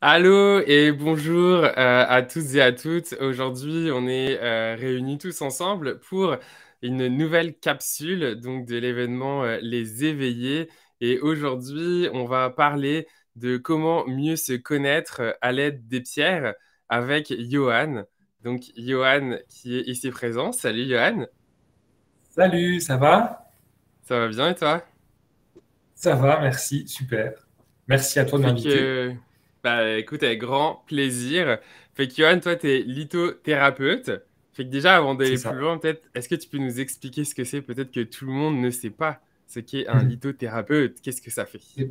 Allô et bonjour à tous et à toutes. Aujourd'hui, on est réunis tous ensemble pour une nouvelle capsule donc de l'événement Les Éveillés. Et aujourd'hui, on va parler de comment mieux se connaître à l'aide des pierres avec Johan. Donc Johan qui est ici présent. Salut Johan, Salut, ça va? ça va bien et toi? Ça va, merci, super. Merci à toi de Fait m'inviter. que, bah écoute, avec grand plaisir. Fait que Johan, toi, t'es lithothérapeute. Fait que déjà, avant C'est d'aller plus ça. loin, peut-être, est-ce que tu peux nous expliquer ce que c'est? Peut-être que tout le monde ne sait pas ce qu'est un lithothérapeute. Qu'est-ce que ça fait? Et-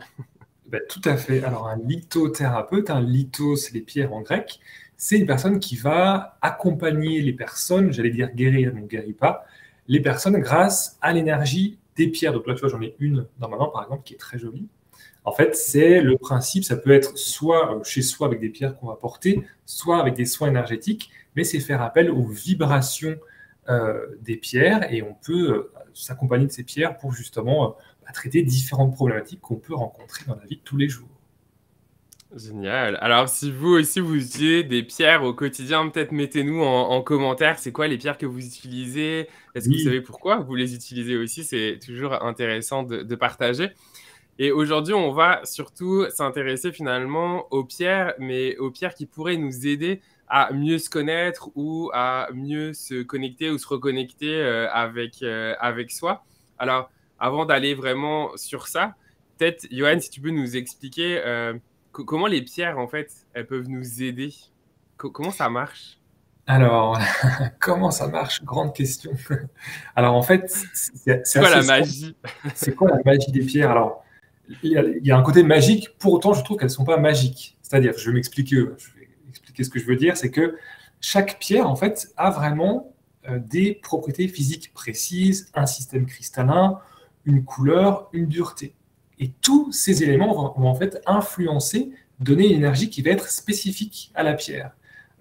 ben, tout à fait. Alors, un lithothérapeute, un litho, c'est les pierres en grec, c'est une personne qui va accompagner les personnes, j'allais dire guérir, mais on ne guérit pas, les personnes grâce à l'énergie des pierres. Donc là, tu vois, j'en ai une dans ma main, par exemple, qui est très jolie. En fait, c'est le principe, ça peut être soit chez soi avec des pierres qu'on va porter, soit avec des soins énergétiques, mais c'est faire appel aux vibrations des pierres et on peut s'accompagner de ces pierres pour justement traiter différentes problématiques qu'on peut rencontrer dans la vie de tous les jours. Génial. Alors, si vous aussi, vous utilisez des pierres au quotidien, peut-être mettez-nous en commentaire, c'est quoi les pierres que vous utilisez? Est-ce que vous Oui, savez pourquoi vous les utilisez aussi? C'est toujours intéressant de partager. Et aujourd'hui, on va surtout s'intéresser finalement aux pierres, mais aux pierres qui pourraient nous aider à mieux se connaître ou à mieux se connecter ou se reconnecter avec soi. Alors, avant d'aller vraiment sur ça, peut-être, Johan, si tu peux nous expliquer comment les pierres, en fait, elles peuvent nous aider. Comment ça marche? alors comment ça marche? Grande question. Alors en fait, C'est c'est quoi la assez simple. magie? C'est quoi la magie des pierres? Alors, il y a un côté magique, pour autant je trouve qu'elles ne sont pas magiques. C'est-à-dire, je vais expliquer ce que je veux dire, c'est que chaque pierre, en fait, a vraiment des propriétés physiques précises, un système cristallin, une couleur, une dureté. Et tous ces éléments vont en fait influencer, donner une énergie qui va être spécifique à la pierre.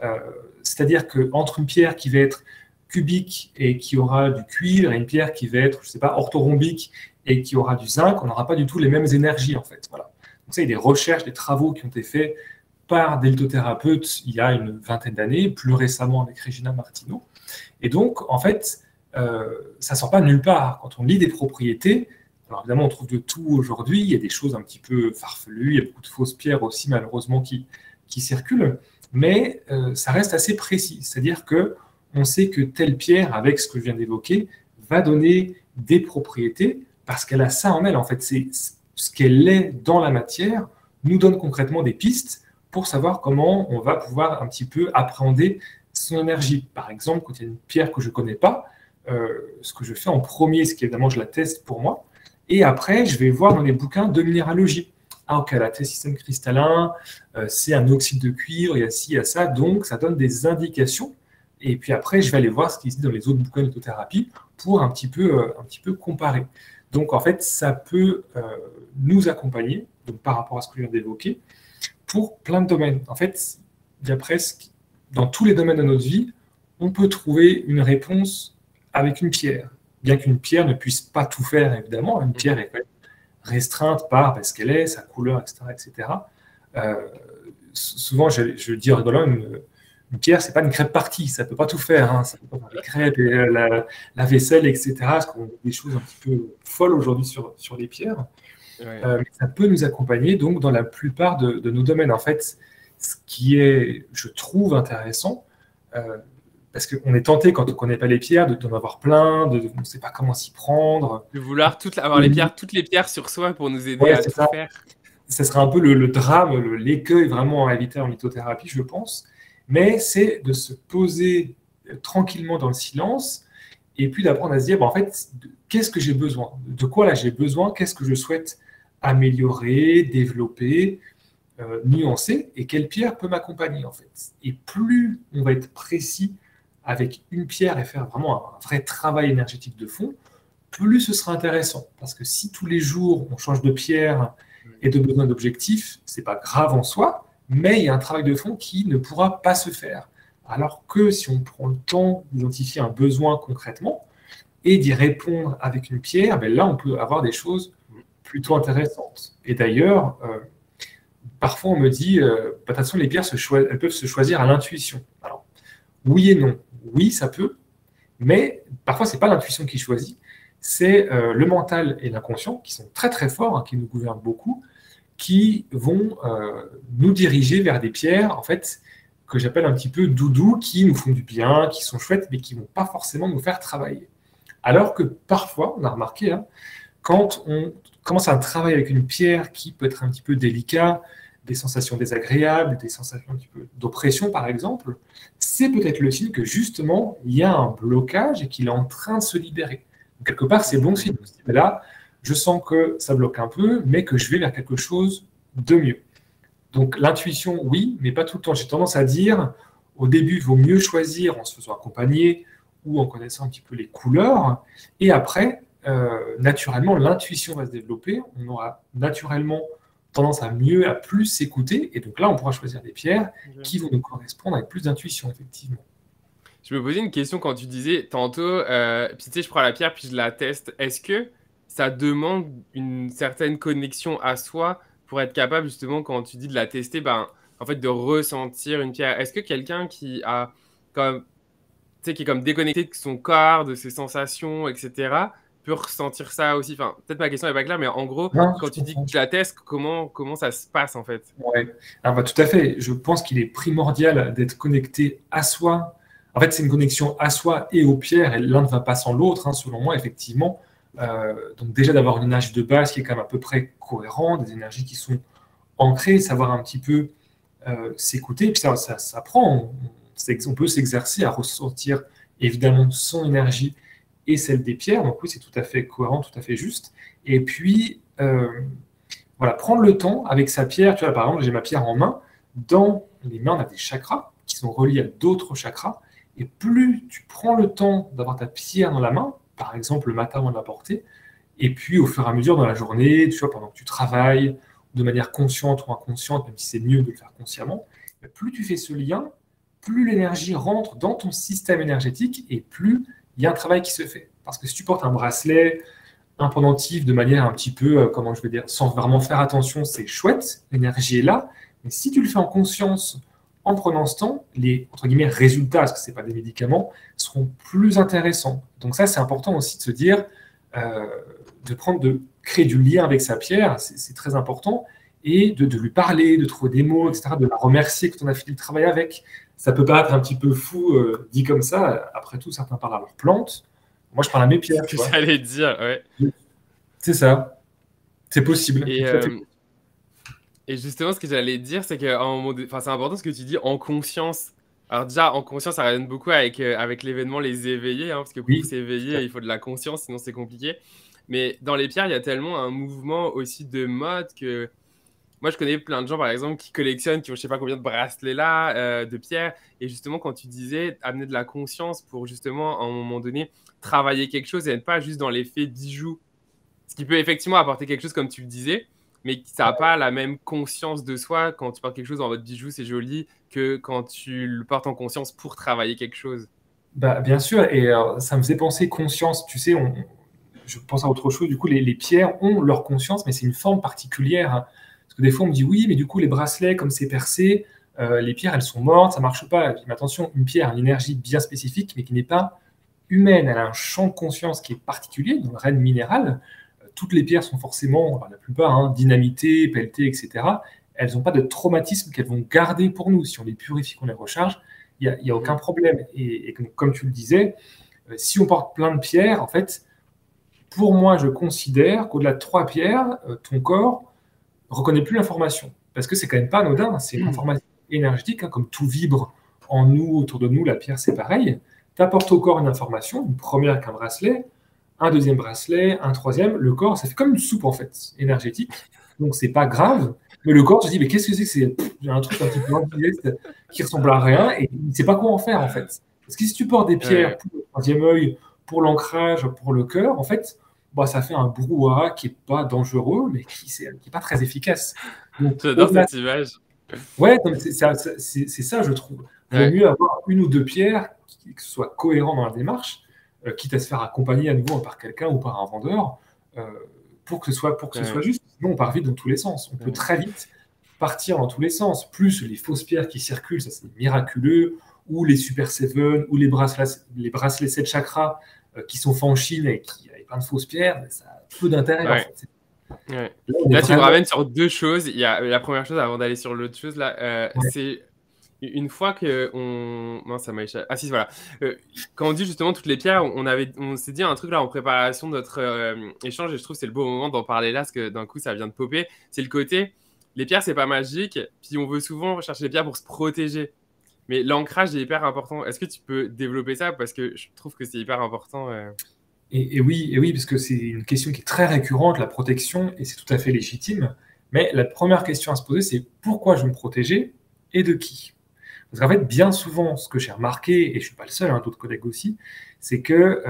Euh, C'est-à-dire qu'entre une pierre qui va être cubique et qui aura du cuivre et une pierre qui va être, je ne sais pas, orthorhombique et qui aura du zinc, on n'aura pas du tout les mêmes énergies en fait. Voilà. Donc ça, il y a des recherches, des travaux qui ont été faits par des lithothérapeutes il y a une vingtaine d'années, plus récemment avec Regina Martino. Et donc, en fait, ça ne sort pas de nulle part. Quand on lit des propriétés, alors évidemment, on trouve de tout aujourd'hui. Il y a des choses un petit peu farfelues, il y a beaucoup de fausses pierres aussi, malheureusement, qui circulent. Mais ça reste assez précis. C'est-à-dire que on sait que telle pierre, avec ce que je viens d'évoquer, va donner des propriétés parce qu'elle a ça en elle. En fait, c'est ce qu'elle est dans la matière nous donne concrètement des pistes pour savoir comment on va pouvoir un petit peu appréhender son énergie. Par exemple, quand il y a une pierre que je ne connais pas, ce que je fais en premier, c'est qu'évidemment, je la teste pour moi. Et après, je vais voir dans les bouquins de minéralogie. Ah, ok, elle a tel système cristallin, c'est un oxyde de cuivre, il y a ci, il y a ça. Donc, ça donne des indications. Et puis après, je vais aller voir ce qui se dit dans les autres bouquins de lithothérapie pour un petit peu comparer. Donc, en fait, ça peut nous accompagner, donc par rapport à ce que je viens d'évoquer, pour plein de domaines. En fait, il y a presque, dans tous les domaines de notre vie, on peut trouver une réponse avec une pierre. Bien qu'une pierre ne puisse pas tout faire, évidemment, une pierre est quand même restreinte par ce qu'elle est, sa couleur, etc. etc. Euh, Souvent, je dis en rigolant, une pierre, c'est pas une crêpe partie, ça peut pas tout faire. Hein. Ça peut pas faire les crêpes, et la vaisselle, etc. Parce qu'on a des choses un petit peu folles aujourd'hui sur les pierres. Ouais. Mais ça peut nous accompagner donc dans la plupart de nos domaines. En fait, ce qui est, je trouve, intéressant, euh, parce qu'on est tenté quand on ne connaît pas les pierres d'en avoir plein, on ne sait pas comment s'y prendre. De vouloir avoir les pierres, toutes les pierres sur soi pour nous aider Ouais, à c'est tout ça. faire. Ce serait un peu le drame, l'écueil vraiment à éviter en lithothérapie, je pense. Mais c'est de se poser tranquillement dans le silence et puis d'apprendre à se dire, en fait, qu'est-ce que j'ai besoin? De quoi là j'ai besoin? Qu'est-ce que je souhaite améliorer, développer, nuancer? Et quelle pierre peut m'accompagner en fait? Et plus on va être précis avec une pierre et faire vraiment un vrai travail énergétique de fond, plus ce sera intéressant. Parce que si tous les jours on change de pierre et de besoin d'objectifs, c'est pas grave en soi, mais il y a un travail de fond qui ne pourra pas se faire. Alors que si on prend le temps d'identifier un besoin concrètement et d'y répondre avec une pierre, ben là on peut avoir des choses plutôt intéressantes. Et d'ailleurs, parfois on me dit, de toute façon, les pierres elles peuvent se choisir à l'intuition. Alors, oui et non. Oui, ça peut, mais parfois, ce n'est pas l'intuition qui choisit, c'est le mental et l'inconscient, qui sont très très forts, hein, qui nous gouvernent beaucoup, qui vont nous diriger vers des pierres, en fait, que j'appelle un petit peu doudou, qui nous font du bien, qui sont chouettes, mais qui ne vont pas forcément nous faire travailler. Alors que parfois, on a remarqué, hein, quand on commence à travailler avec une pierre qui peut être un petit peu délicate, des sensations désagréables, des sensations un petit peu d'oppression, par exemple, c'est peut-être le signe que justement, il y a un blocage et qu'il est en train de se libérer. Donc, quelque part, c'est bon signe. Là, je sens que ça bloque un peu, mais que je vais vers quelque chose de mieux. Donc, l'intuition, oui, mais pas tout le temps. J'ai tendance à dire, au début, il vaut mieux choisir en se faisant accompagner ou en connaissant un petit peu les couleurs. Et après, naturellement, l'intuition va se développer. On aura naturellement tendance à mieux, à plus s'écouter. Et donc là, on pourra choisir des pierres qui vont nous correspondre avec plus d'intuition, effectivement. Je me posais une question quand tu disais tantôt, puis tu sais, je prends la pierre puis je la teste. Est-ce que ça demande une certaine connexion à soi pour être capable, justement, quand tu dis de la tester, ben, en fait, de ressentir une pierre? Est-ce que quelqu'un qui a comme, tu sais, qui est comme déconnecté de son corps, de ses sensations, etc., peut ressentir ça aussi? Enfin, peut-être ma question n'est pas claire, mais en gros, Non, quand tu dis que tu la testes, comment ça se passe, en fait? ouais. Alors, bah, tout à fait. Je pense qu'il est primordial d'être connecté à soi. En fait, c'est une connexion à soi et aux pierres, et l'un ne va pas sans l'autre, hein, selon moi, effectivement. Donc déjà d'avoir une énergie de base qui est quand même à peu près cohérente, des énergies qui sont ancrées, savoir un petit peu s'écouter. Et puis ça prend. On peut s'exercer à ressentir évidemment son énergie et celle des pierres. Donc oui, c'est tout à fait cohérent, tout à fait juste. Et puis, voilà, prendre le temps avec sa pierre. Tu vois, par exemple, j'ai ma pierre en main. Dans les mains, on a des chakras qui sont reliés à d'autres chakras. Et plus tu prends le temps d'avoir ta pierre dans la main, par exemple le matin avant de la porter, et puis au fur et à mesure dans la journée, tu vois, pendant que tu travailles, de manière consciente ou inconsciente, même si c'est mieux de le faire consciemment, plus tu fais ce lien, plus l'énergie rentre dans ton système énergétique et plus il y a un travail qui se fait. Parce que si tu portes un bracelet, un pendentif de manière un petit peu, comment je veux dire, sans vraiment faire attention, c'est chouette, l'énergie est là, mais si tu le fais en conscience, en prenant ce temps, les entre guillemets, résultats, parce que ce n'est pas des médicaments, seront plus intéressants. Donc ça, c'est important aussi de se dire, de créer du lien avec sa pierre, c'est très important, et de lui parler, de trouver des mots, etc., de la remercier quand on a fini le travail avec. Ça peut paraître un petit peu fou dit comme ça. Après tout, certains parlent à leurs plantes. Moi, je parle à mes pierres. C'est ce que j'allais dire, ouais. C'est ça. C'est possible. Et justement, ce que j'allais dire, c'est que c'est important ce que tu dis en conscience. Alors déjà, en conscience, ça résonne beaucoup avec l'événement Les Éveillés, hein, parce que pour s'éveiller, il faut de la conscience, sinon c'est compliqué. Mais dans les pierres, il y a tellement un mouvement aussi de mode que... Moi, je connais plein de gens, par exemple, qui collectionnent, qui ont je sais pas combien de bracelets là, de pierres. Et justement, quand tu disais amener de la conscience pour justement, à un moment donné, travailler quelque chose et être pas juste dans l'effet bijou, ce qui peut effectivement apporter quelque chose, comme tu le disais, mais ça n'a pas la même conscience de soi quand tu portes quelque chose en mode bijou, c'est joli, que quand tu le portes en conscience pour travailler quelque chose. Bah, bien sûr, et ça me faisait penser conscience. Tu sais, je pense à autre chose. Du coup, les pierres ont leur conscience, mais c'est une forme particulière. Hein. Parce que des fois, on me dit oui, mais du coup, les bracelets, comme c'est percé, les pierres, elles sont mortes, ça marche pas. Mais attention, une pierre a une énergie bien spécifique, mais qui n'est pas humaine. Elle a un champ de conscience qui est particulier, dans le règne minéral. Toutes les pierres sont forcément, enfin, la plupart, hein, dynamitées, pelletées, etc. Elles n'ont pas de traumatisme qu'elles vont garder pour nous. Si on les purifie, qu'on les recharge, il n'y a aucun problème. Et comme tu le disais, si on porte plein de pierres, en fait, pour moi, je considère qu'au-delà de 3 pierres, ton corps ne reconnaît plus l'information. Parce que c'est quand même pas anodin, c'est une information énergétique, hein, comme tout vibre en nous, autour de nous, la pierre, c'est pareil. Tu apportes au corps une information, une première avec un bracelet, un deuxième bracelet, un troisième, le corps, ça fait comme une soupe en fait, énergétique. Donc c'est pas grave, mais le corps se dit mais qu'est-ce que c'est j'ai un truc un petit peu indigeste qui ressemble à rien et il ne sait pas quoi en faire en fait. Parce que si tu portes des pierres pour le troisième œil, pour l'ancrage, pour le cœur, en fait, bah, ça fait un brouhaha qui n'est pas dangereux, mais qui n'est pas très efficace. J'adore cette image. Ouais, c'est ça, je trouve. Il vaut mieux avoir une ou deux pierres qui soient cohérentes dans la démarche, quitte à se faire accompagner à nouveau par quelqu'un ou par un vendeur, pour que ce soit juste. Sinon, on part vite dans tous les sens. On peut très vite partir dans tous les sens. Plus les fausses pierres qui circulent, ça c'est miraculeux, ou les Super Seven, ou les bracelets 7 chakras qui sont faits en Chine et qui avaient plein de fausses pierres, ça a peu d'intérêt. Ouais. En fait. Ouais. Là, tu me ramènes sur deux choses. Il y a la première chose, avant d'aller sur l'autre chose, là, c'est une fois que on... Non, ça m'a échappé. Ah si, voilà. Quand on dit justement toutes les pierres, on s'est dit un truc là en préparation de notre échange, et je trouve que c'est le bon moment d'en parler là, parce que d'un coup, ça vient de popper. C'est le côté, les pierres, c'est pas magique, puis on veut souvent chercher les pierres pour se protéger. Mais l'ancrage est hyper important. Est-ce que tu peux développer ça? Parce que je trouve que c'est hyper important. Et oui, parce que c'est une question qui est très récurrente, la protection, et c'est tout à fait légitime. Mais la première question à se poser, c'est pourquoi je veux me protéger et de qui? Parce qu'en fait, bien souvent, ce que j'ai remarqué, et je ne suis pas le seul, hein, d'autres collègues aussi, c'est que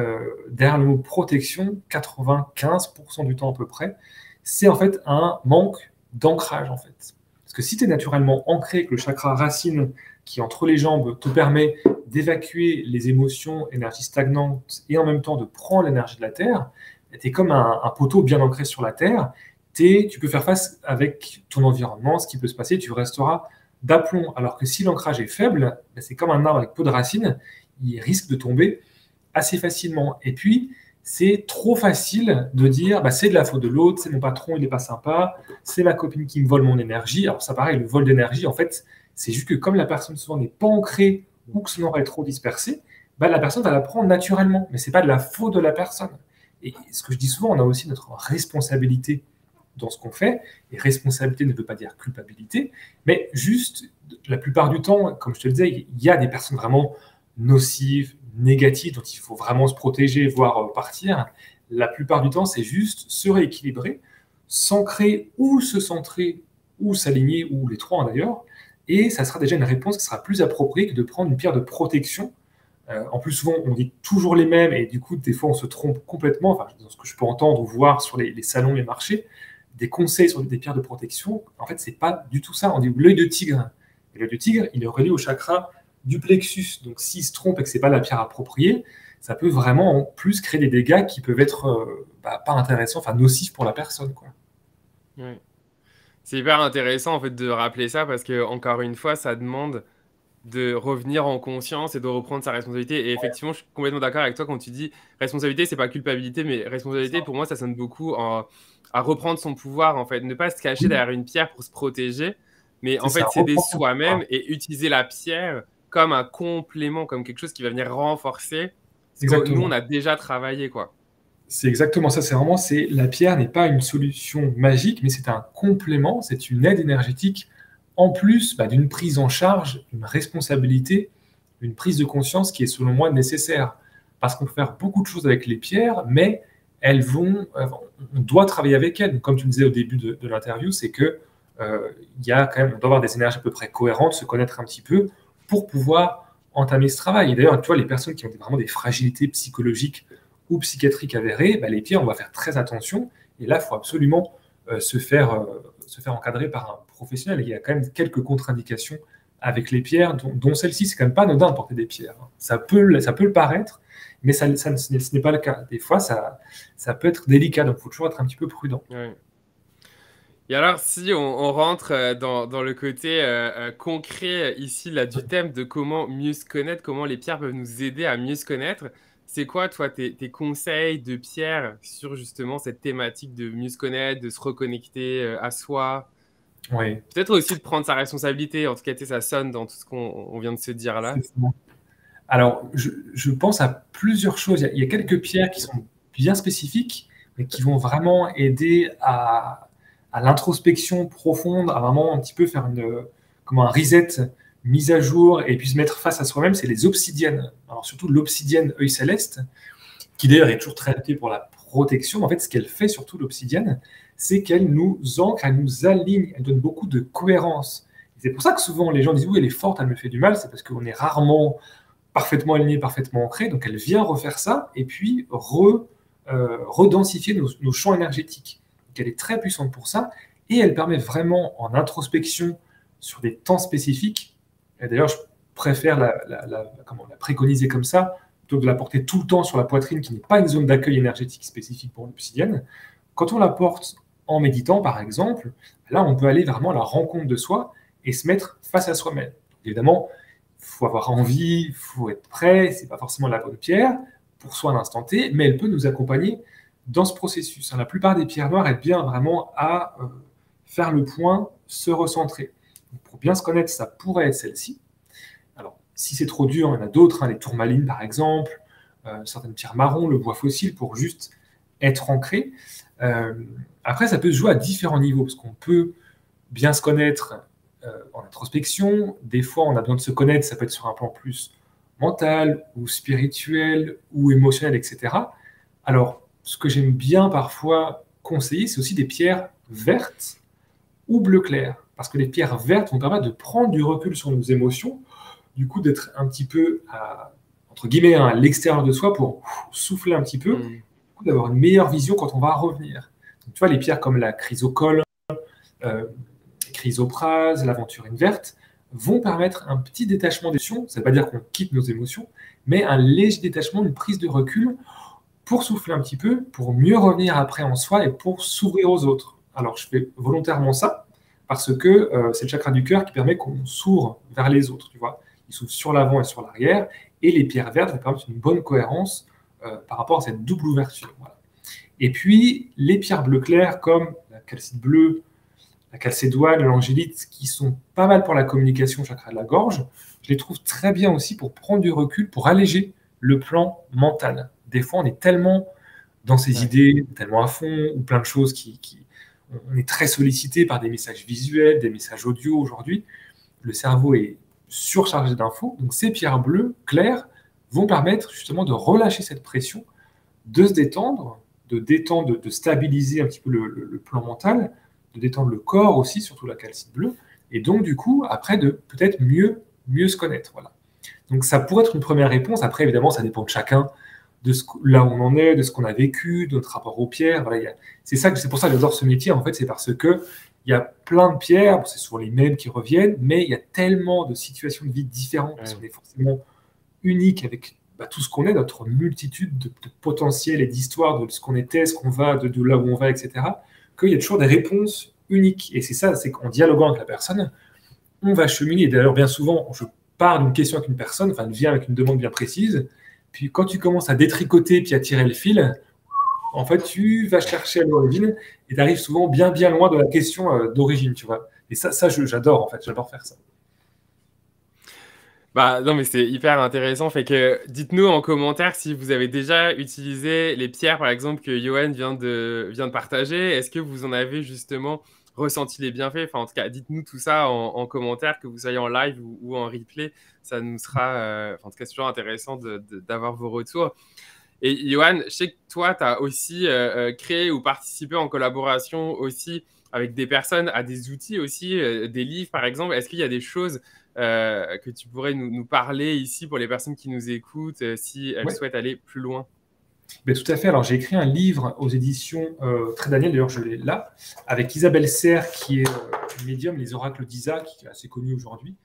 derrière le mot protection, 95% du temps à peu près, c'est en fait un manque d'ancrage en fait. Parce que si tu es naturellement ancré, que le chakra racine qui est entre les jambes te permet d'évacuer les émotions, énergie stagnante, et en même temps de prendre l'énergie de la Terre, tu es comme un poteau bien ancré sur la Terre, tu peux faire face avec ton environnement, ce qui peut se passer, tu resteras d'aplomb. Alors que si l'ancrage est faible, c'est comme un arbre avec peu de racines, il risque de tomber assez facilement. Et puis, c'est trop facile de dire c'est de la faute de l'autre, c'est mon patron, il n'est pas sympa, c'est ma copine qui me vole mon énergie. Alors ça pareil, le vol d'énergie, en fait, c'est juste que comme la personne souvent n'est pas ancrée ou que son aura est trop dispersé, la personne va la prendre naturellement. Mais ce n'est pas de la faute de la personne. Et ce que je dis souvent, on a aussi notre responsabilité dans ce qu'on fait. Et responsabilité ne veut pas dire culpabilité, mais juste, la plupart du temps, comme je te le disais, il y a des personnes vraiment nocives, négatives, dont il faut vraiment se protéger, voire partir. La plupart du temps, c'est juste se rééquilibrer, s'ancrer ou se centrer, ou s'aligner, ou les trois d'ailleurs, et ça sera déjà une réponse qui sera plus appropriée que de prendre une pierre de protection. En plus, souvent, on dit toujours les mêmes, et du coup, des fois, on se trompe complètement. Enfin, dans ce que je peux entendre ou voir sur les salons, les marchés, des conseils sur des pierres de protection, en fait, c'est pas du tout ça. On dit l'œil de tigre. Et l'œil de tigre, il est relié au chakra du plexus. Donc, s'il se trompe et que c'est pas la pierre appropriée, ça peut vraiment en plus créer des dégâts qui peuvent être pas intéressants, enfin nocifs pour la personne, quoi. Ouais. C'est hyper intéressant en fait de rappeler ça parce que encore une fois, ça demande de revenir en conscience et de reprendre sa responsabilité. Et effectivement, je suis complètement d'accord avec toi quand tu dis responsabilité, c'est pas culpabilité, mais responsabilité, pour moi, ça sonne beaucoup à reprendre son pouvoir, en fait. Ne pas se cacher derrière une pierre pour se protéger, mais en fait, s'aider soi-même et utiliser la pierre comme un complément, comme quelque chose qui va venir renforcer ce que nous, on a déjà travaillé, quoi. C'est exactement ça. La pierre n'est pas une solution magique, mais c'est un complément, c'est une aide énergétique en plus d'une prise en charge, d'une responsabilité, une prise de conscience qui est selon moi nécessaire. Parce qu'on peut faire beaucoup de choses avec les pierres, mais on doit travailler avec elles. Comme tu me disais au début de l'interview, c'est que il y a quand même, on doit avoir des énergies à peu près cohérentes, se connaître un petit peu pour pouvoir entamer ce travail. Et d'ailleurs, tu vois, les personnes qui ont vraiment des fragilités psychologiques ou psychiatriques avérées, les pierres, on va faire très attention. Et là, il faut absolument se faire encadrer par un professionnel. Et il y a quand même quelques contre-indications avec les pierres, dont celle-ci, c'est quand même pas anodin de porter des pierres. Ça peut le paraître, mais ce n'est pas le cas. Des fois, ça peut être délicat, donc il faut toujours être un petit peu prudent. Ouais. Et alors, si on rentre dans le côté concret ici là, du thème de comment mieux se connaître, comment les pierres peuvent nous aider à mieux se connaître, c'est quoi, toi, tes conseils de pierre sur justement cette thématique de mieux se connaître, de se reconnecter à soi? Oui. Peut-être aussi de prendre sa responsabilité. En tout cas, ça sonne dans tout ce qu'on vient de se dire là. Alors, je pense à plusieurs choses. Il y a quelques pierres qui sont bien spécifiques, mais qui vont vraiment aider à l'introspection profonde, à vraiment un petit peu faire un reset, mise à jour, et puis se mettre face à soi-même. C'est les obsidiennes. Alors, surtout l'obsidienne œil céleste, qui d'ailleurs est toujours traitée pour la protection. En fait, ce qu'elle fait, surtout l'obsidienne, c'est qu'elle nous ancre, elle nous aligne, elle donne beaucoup de cohérence. C'est pour ça que souvent les gens disent oui, elle est forte, elle me fait du mal, c'est parce qu'on est rarement parfaitement aligné, parfaitement ancré. Donc elle vient refaire ça et puis redensifier nos champs énergétiques. Donc elle est très puissante pour ça et elle permet vraiment en introspection sur des temps spécifiques. Et d'ailleurs, je préfère la préconiser comme ça plutôt que de la porter tout le temps sur la poitrine qui n'est pas une zone d'accueil énergétique spécifique pour l'obsidienne. Quand on la porte en méditant, par exemple, là, on peut aller vraiment à la rencontre de soi et se mettre face à soi-même. Évidemment, il faut avoir envie, il faut être prêt, ce n'est pas forcément la bonne pierre pour soi à l'instant T, mais elle peut nous accompagner dans ce processus. La plupart des pierres noires aident bien vraiment à faire le point, se recentrer. Donc, pour bien se connaître, ça pourrait être celle-ci. Alors, si c'est trop dur, il y en a d'autres, les tourmalines par exemple, certaines pierres marron, le bois fossile, pour juste être ancré. Après, ça peut se jouer à différents niveaux, parce qu'on peut bien se connaître en introspection. Des fois, on a besoin de se connaître, ça peut être sur un plan plus mental, ou spirituel, ou émotionnel, etc. Alors, ce que j'aime bien parfois conseiller, c'est aussi des pierres vertes ou bleu clair. Parce que les pierres vertes vont permettre de prendre du recul sur nos émotions, du coup d'être un petit peu, entre guillemets, à l'extérieur de soi pour souffler un petit peu, d'avoir une meilleure vision quand on va revenir. Donc, tu vois, les pierres comme la chrysocole, chrysoprase, l'aventurine verte, vont permettre un petit détachement des émotions. Ça ne veut pas dire qu'on quitte nos émotions, mais un léger détachement, une prise de recul pour souffler un petit peu, pour mieux revenir après en soi et pour s'ouvrir aux autres. Alors, je fais volontairement ça parce que c'est le chakra du cœur qui permet qu'on s'ouvre vers les autres, tu vois. Il s'ouvre sur l'avant et sur l'arrière, et les pierres vertes vont permettre une bonne cohérence par rapport à cette double ouverture. Voilà. Et puis, les pierres bleu clair, comme la calcite bleue, la calcédoine, l'angélite, qui sont pas mal pour la communication, chakra de la gorge, je les trouve très bien aussi pour prendre du recul, pour alléger le plan mental. Des fois, on est tellement dans ses idées, tellement à fond, ou plein de choses on est très sollicité par des messages visuels, des messages audio aujourd'hui. Le cerveau est surchargé d'infos. Donc, ces pierres bleues claires vont permettre justement de relâcher cette pression, de se détendre, de stabiliser un petit peu le plan mental, de détendre le corps aussi, surtout la calcite bleue, et donc du coup, après, de peut-être mieux se connaître. Voilà. Donc ça pourrait être une première réponse. Après, évidemment, ça dépend de chacun, là où on en est, de ce qu'on a vécu, de notre rapport aux pierres. Voilà, c'est pour ça que j'adore ce métier, en fait, c'est parce que il y a plein de pierres, c'est souvent les mêmes qui reviennent, mais il y a tellement de situations de vie différentes, parce qu'on est forcément unique avec tout ce qu'on est, notre multitude de potentiels et d'histoires de ce qu'on était, ce qu'on va, de là où on va, etc., qu'il y a toujours des réponses uniques. Et c'est ça, c'est qu'en dialoguant avec la personne, on va cheminer. D'ailleurs, bien souvent, je pars d'une question avec une personne, enfin, elle vient avec une demande bien précise, puis quand tu commences à détricoter puis à tirer le fil, en fait, tu vas chercher à l'origine et tu arrives souvent bien loin de la question d'origine, tu vois. Et ça j'adore, en fait, j'adore faire ça. Bah non, mais c'est hyper intéressant. Fait que dites-nous en commentaire si vous avez déjà utilisé les pierres, par exemple, que Johan vient de partager. Est-ce que vous en avez justement ressenti les bienfaits? Enfin, en tout cas, dites-nous tout ça en commentaire, que vous soyez en live ou en replay. Ça nous sera, en tout cas, c'est toujours intéressant d'avoir vos retours. Et Johan, je sais que toi, tu as aussi créé ou participé en collaboration aussi avec des personnes à des outils aussi, des livres par exemple. Est-ce qu'il y a des choses que tu pourrais nous parler ici pour les personnes qui nous écoutent si elles souhaitent aller plus loin? Ben, tout à fait. Alors, j'ai écrit un livre aux éditions Très Daniel, d'ailleurs, je l'ai là, avec Isabelle Serre, qui est médium, les oracles d'Isa, qui est assez connu aujourd'hui,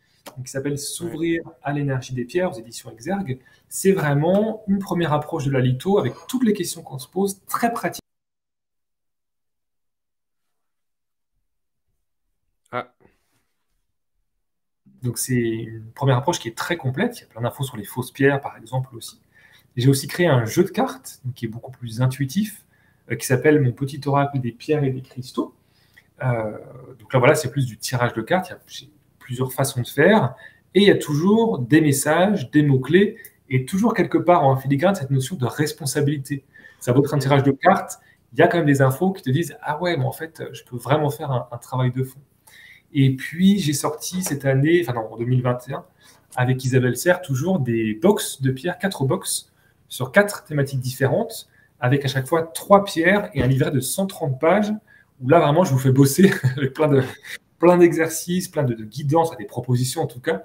qui s'appelle S'ouvrir à l'énergie des pierres, aux éditions Exergue. C'est vraiment une première approche de la litho avec toutes les questions qu'on se pose, très pratique. Donc, c'est une première approche qui est très complète. Il y a plein d'infos sur les fausses pierres, par exemple, aussi. J'ai aussi créé un jeu de cartes qui est beaucoup plus intuitif, qui s'appelle Mon petit oracle des pierres et des cristaux. Donc là, voilà, c'est plus du tirage de cartes. Il y a plusieurs façons de faire. Et il y a toujours des messages, des mots-clés, et toujours quelque part en filigrane cette notion de responsabilité. Ça vaut être un tirage de cartes, il y a quand même des infos qui te disent « Ah ouais, mais en fait, je peux vraiment faire un travail de fond ». Et puis, j'ai sorti cette année, enfin non, en 2021, avec Isabelle Serre, toujours des box de pierres, 4 box, sur 4 thématiques différentes, avec à chaque fois 3 pierres et un livret de 130 pages, où là, vraiment, je vous fais bosser avec plein d'exercices, plein de guidances, des propositions en tout cas,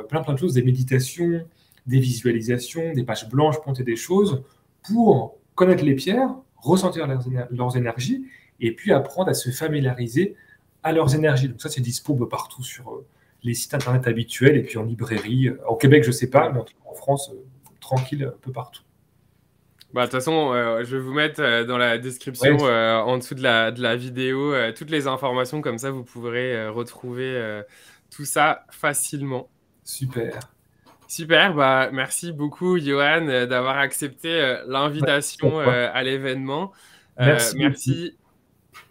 plein de choses, des méditations, des visualisations, des pages blanches, pointer des choses, pour connaître les pierres, ressentir leurs énergies, et puis apprendre à se familiariser à leurs énergies. Donc ça, c'est dispo partout sur les sites internet habituels, et puis en librairie. Au Québec, je ne sais pas, mais en France, tranquille, un peu partout. Bah, de toute façon, je vais vous mettre dans la description, Ouais, en dessous de la vidéo, toutes les informations, comme ça vous pourrez retrouver tout ça facilement. super. Super, bah, merci beaucoup, Johan, d'avoir accepté Merci à l'invitation toi. à l'événement. Merci aussi. Merci.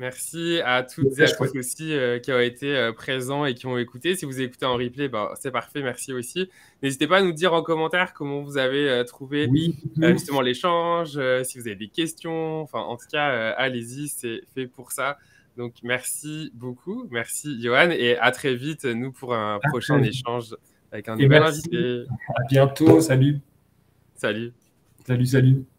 Merci à C'était toutes et très à tous chouette. aussi qui ont été présents et qui ont écouté. Si vous écoutez en replay, bah, c'est parfait, merci aussi. N'hésitez pas à nous dire en commentaire comment vous avez trouvé Oui, dites-nous. justement l'échange, si vous avez des questions. Enfin, en tout cas, allez-y, c'est fait pour ça. Donc, merci beaucoup. Merci, Johan. Et à très vite, nous, pour un À prochain très vite. échange avec un Et nouvel merci. invité. À bientôt. Salut. Salut. Salut, salut.